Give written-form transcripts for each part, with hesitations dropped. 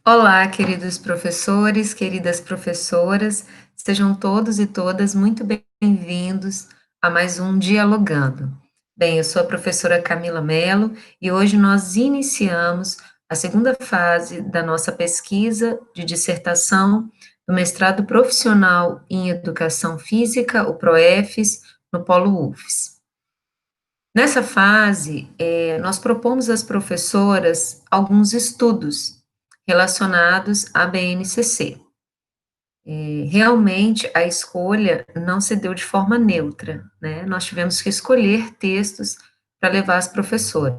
Olá, queridos professores, queridas professoras, sejam todos e todas muito bem-vindos a mais um Dialogando. Bem, eu sou a professora Camila Mello e hoje nós iniciamos a segunda fase da nossa pesquisa de dissertação do mestrado profissional em Educação Física, o PROEFES, no Polo UFES. Nessa fase, nós propomos às professoras alguns estudos relacionados à BNCC. Realmente, a escolha não se deu de forma neutra, né? Nós tivemos que escolher textos para levar às professoras.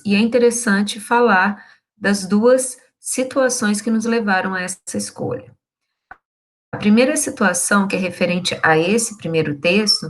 E é interessante falar das duas situações que nos levaram a essa escolha. A primeira situação, que é referente a esse primeiro texto,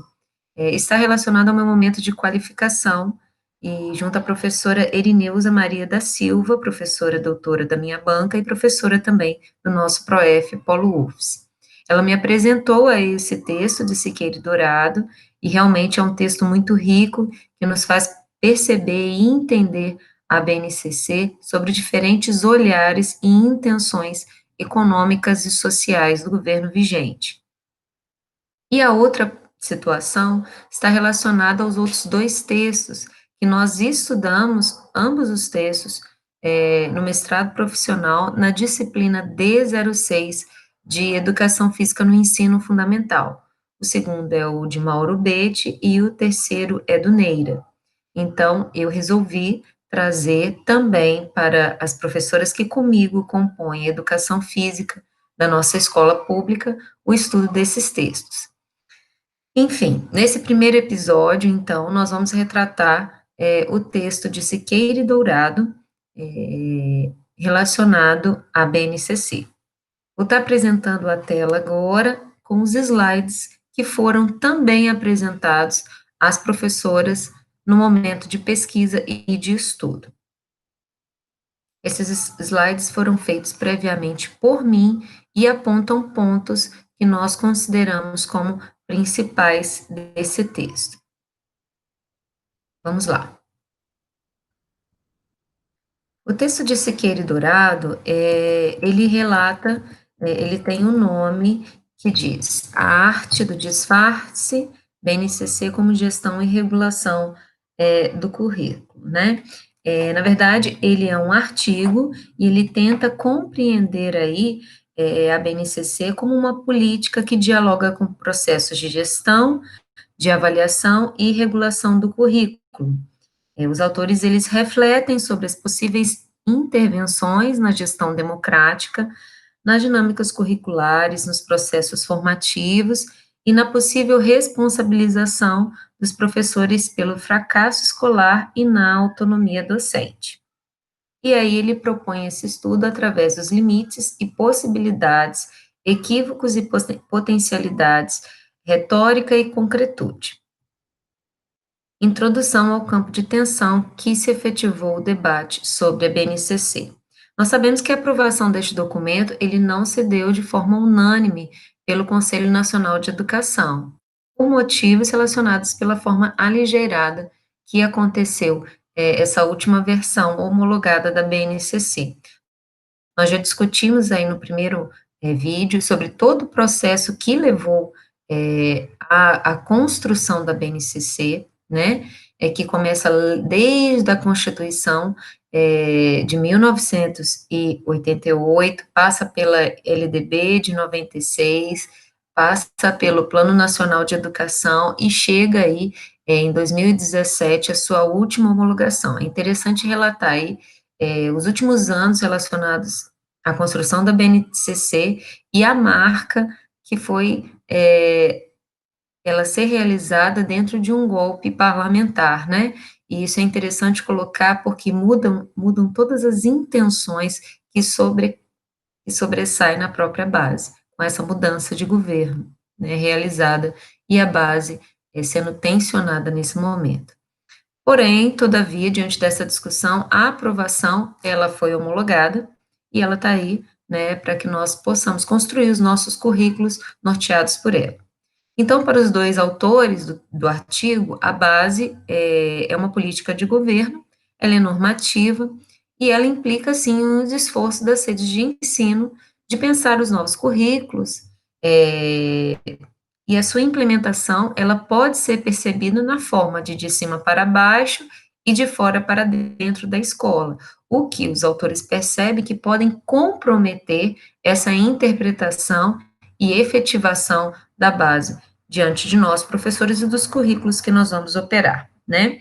está relacionado ao meu momento de qualificação, e junto à professora Erineusa Maria da Silva, professora doutora da minha banca e professora também do nosso PROEF Polo UFS. Ela me apresentou a esse texto de Siqueira e Dourado, e realmente é um texto muito rico, que nos faz perceber e entender a BNCC sobre diferentes olhares e intenções econômicas e sociais do governo vigente. E a outra situação está relacionada aos outros dois textos, que nós estudamos, ambos os textos, no mestrado profissional, na disciplina D06 de Educação Física no Ensino Fundamental. O segundo é o de Mauro Betti e o terceiro é do Neira. Então, eu resolvi trazer também para as professoras que comigo compõem a educação física da nossa escola pública o estudo desses textos. Enfim, nesse primeiro episódio, então, nós vamos retratar o texto de Siqueira e Dourado relacionado à BNCC. Vou estar apresentando a tela agora com os slides que foram também apresentados às professoras no momento de pesquisa e de estudo. Esses slides foram feitos previamente por mim e apontam pontos que nós consideramos como principais desse texto. Vamos lá. O texto de Siqueira e Dourado, ele relata, ele tem um nome que diz A Arte do Disfarce, BNCC como Gestão e Regulação do Currículo, né? Na verdade, ele é um artigo e ele tenta compreender aí a BNCC como uma política que dialoga com processos de gestão, de avaliação e regulação do currículo. Os autores, eles refletem sobre as possíveis intervenções na gestão democrática, nas dinâmicas curriculares, nos processos formativos e na possível responsabilização dos professores pelo fracasso escolar e na autonomia docente. E aí ele propõe esse estudo através dos limites e possibilidades, equívocos e potencialidades, retórica e concretude. Introdução ao campo de tensão que se efetivou o debate sobre a BNCC. Nós sabemos que a aprovação deste documento, ele não se deu de forma unânime pelo Conselho Nacional de Educação, por motivos relacionados pela forma aligeirada que aconteceu essa última versão homologada da BNCC. Nós já discutimos aí no primeiro vídeo sobre todo o processo que levou à construção da BNCC, né, que começa desde a Constituição de 1988, passa pela LDB de 96, passa pelo Plano Nacional de Educação e chega aí em 2017 a sua última homologação. É interessante relatar aí os últimos anos relacionados à construção da BNCC e a marca que foi ela ser realizada dentro de um golpe parlamentar, né? E isso é interessante colocar porque mudam todas as intenções que sobressaem na própria base, com essa mudança de governo, né, realizada, e a base sendo tensionada nesse momento. Porém, todavia, diante dessa discussão, a aprovação, ela foi homologada, e ela está aí, né, para que nós possamos construir os nossos currículos norteados por ela. Então, para os dois autores do artigo, a base é uma política de governo, ela é normativa, e ela implica, sim, um esforço das redes de ensino de pensar os novos currículos, é, e a sua implementação, ela pode ser percebida na forma de cima para baixo e de fora para dentro da escola, o que os autores percebem que podem comprometer essa interpretação e efetivação da base diante de nós, professores, e dos currículos que nós vamos operar, né?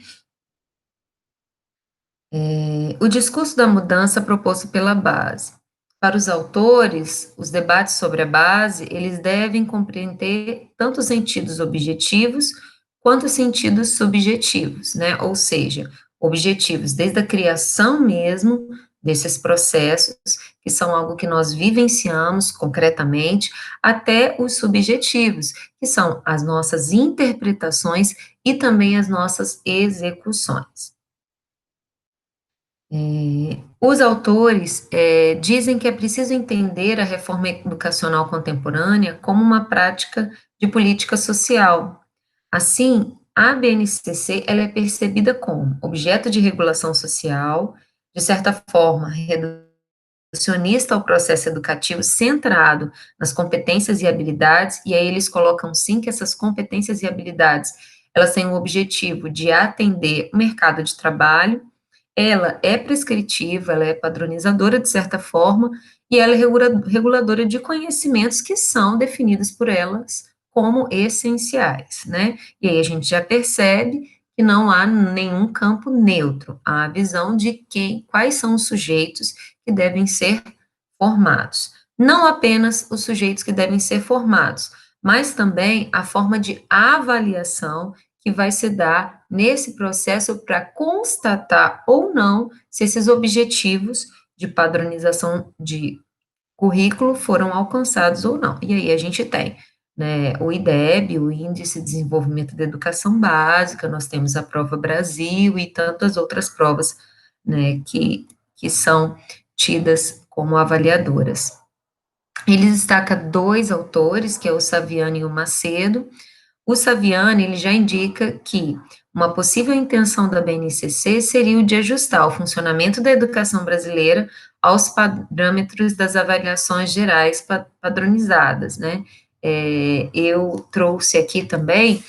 O discurso da mudança proposto pela base. Para os autores, os debates sobre a base, eles devem compreender tanto os sentidos objetivos quanto os sentidos subjetivos, né? Ou seja, objetivos desde a criação mesmo desses processos, que são algo que nós vivenciamos concretamente, até os subjetivos, que são as nossas interpretações e também as nossas execuções. Os autores dizem que é preciso entender a reforma educacional contemporânea como uma prática de política social. Assim, a BNCC ela é percebida como objeto de regulação social, de certa forma, reducionista ao processo educativo centrado nas competências e habilidades, e aí eles colocam sim que essas competências e habilidades elas têm o objetivo de atender o mercado de trabalho. Ela é prescritiva, ela é padronizadora de certa forma, e ela é reguladora de conhecimentos que são definidos por elas como essenciais, né? E aí a gente já percebe que não há nenhum campo neutro, há a visão de quais são os sujeitos que devem ser formados. Não apenas os sujeitos que devem ser formados, mas também a forma de avaliação que vai se dar nesse processo para constatar ou não se esses objetivos de padronização de currículo foram alcançados ou não. E aí a gente tem, né, o IDEB, o Índice de Desenvolvimento da Educação Básica, nós temos a Prova Brasil e tantas outras provas, né, que são tidas como avaliadoras. Ele destaca dois autores, que é o Saviano e o Macedo. O Saviani, ele já indica que uma possível intenção da BNCC seria o de ajustar o funcionamento da educação brasileira aos parâmetros das avaliações gerais padronizadas, né? Eu trouxe aqui também,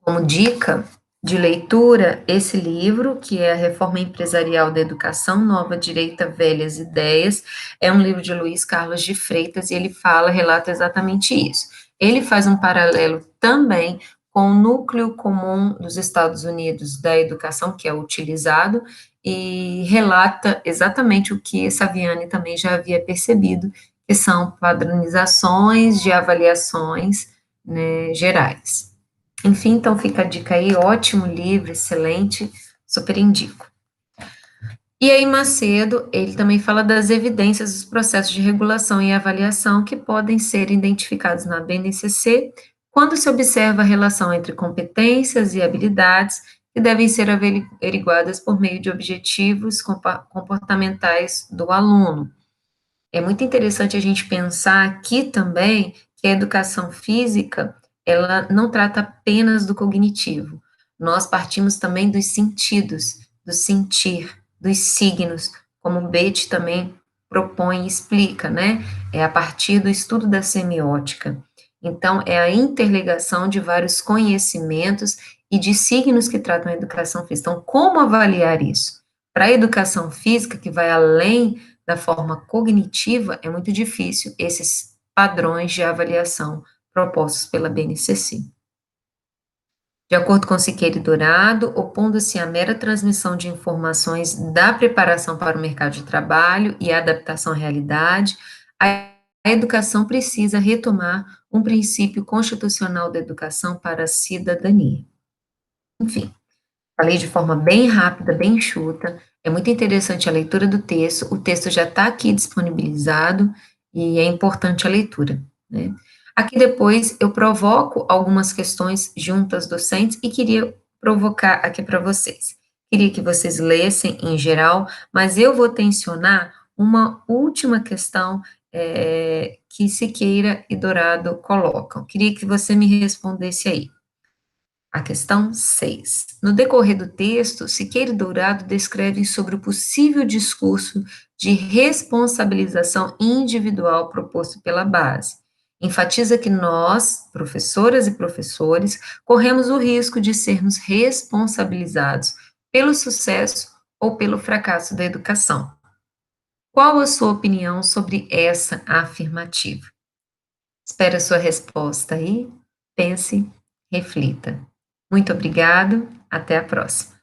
como dica de leitura, esse livro, que é a Reforma Empresarial da Educação, Nova Direita, Velhas Ideias, é um livro de Luiz Carlos de Freitas, e ele relata exatamente isso. Ele faz um paralelo também com o núcleo comum dos Estados Unidos da educação, que é utilizado, e relata exatamente o que Saviani também já havia percebido, que são padronizações de avaliações, né, gerais. Enfim, então fica a dica aí, ótimo livro, excelente, super indico. E aí, Macedo, ele também fala das evidências dos processos de regulação e avaliação que podem ser identificados na BNCC quando se observa a relação entre competências e habilidades que devem ser averiguadas por meio de objetivos comportamentais do aluno. É muito interessante a gente pensar aqui também que a educação física, ela não trata apenas do cognitivo. Nós partimos também dos sentidos, do sentir, dos signos, como o Bethe também propõe e explica, né? É a partir do estudo da semiótica. Então, é a interligação de vários conhecimentos e de signos que tratam a educação física. Então, como avaliar isso? Para a educação física, que vai além da forma cognitiva, é muito difícil esses padrões de avaliação propostos pela BNCC. De acordo com Siqueira e Dourado, opondo-se à mera transmissão de informações da preparação para o mercado de trabalho e a adaptação à realidade, a educação precisa retomar um princípio constitucional da educação para a cidadania. Enfim, falei de forma bem rápida, bem enxuta. É muito interessante a leitura do texto. O texto já está aqui disponibilizado e é importante a leitura, né? Aqui depois eu provoco algumas questões juntas docentes e queria provocar aqui para vocês. Queria que vocês lessem em geral, mas eu vou tensionar uma última questão que Siqueira e Dourado colocam. Queria que você me respondesse aí. A questão 6. No decorrer do texto, Siqueira e Dourado descrevem sobre o possível discurso de responsabilização individual proposto pela base. Enfatiza que nós, professoras e professores, corremos o risco de sermos responsabilizados pelo sucesso ou pelo fracasso da educação. Qual a sua opinião sobre essa afirmativa? Espero a sua resposta aí. Pense, reflita. Muito obrigado, até a próxima.